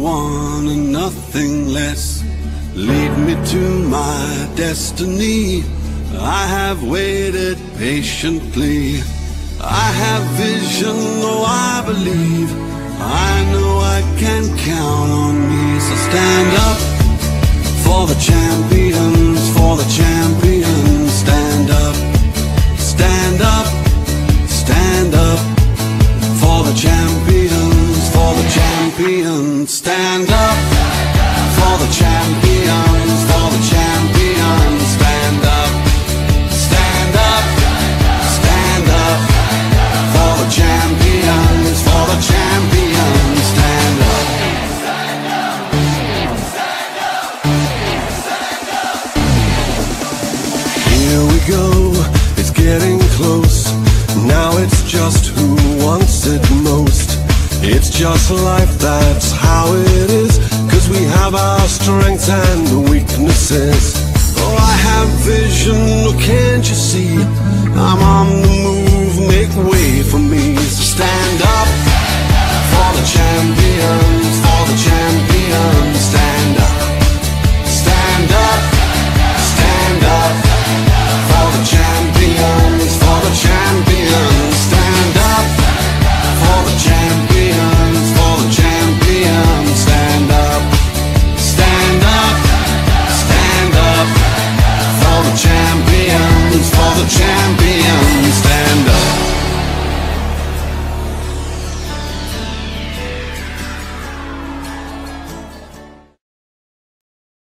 one and nothing less. Lead me to my destiny. I have waited patiently. I have vision, oh I believe. I know I can count on me. So stand up for the champions, for the champions. Stand up, stand up, stand up for the champions, for the champions. Stand up for the champions, for the champions. Stand up, stand up, stand up for the champions, for the champions. Stand up. Here we go, it's getting close. Now it's just who wants it most. It's just life, that's how it is. 'Cause we have our strengths and weaknesses. Oh, I have vision, oh can't you see? I'm on the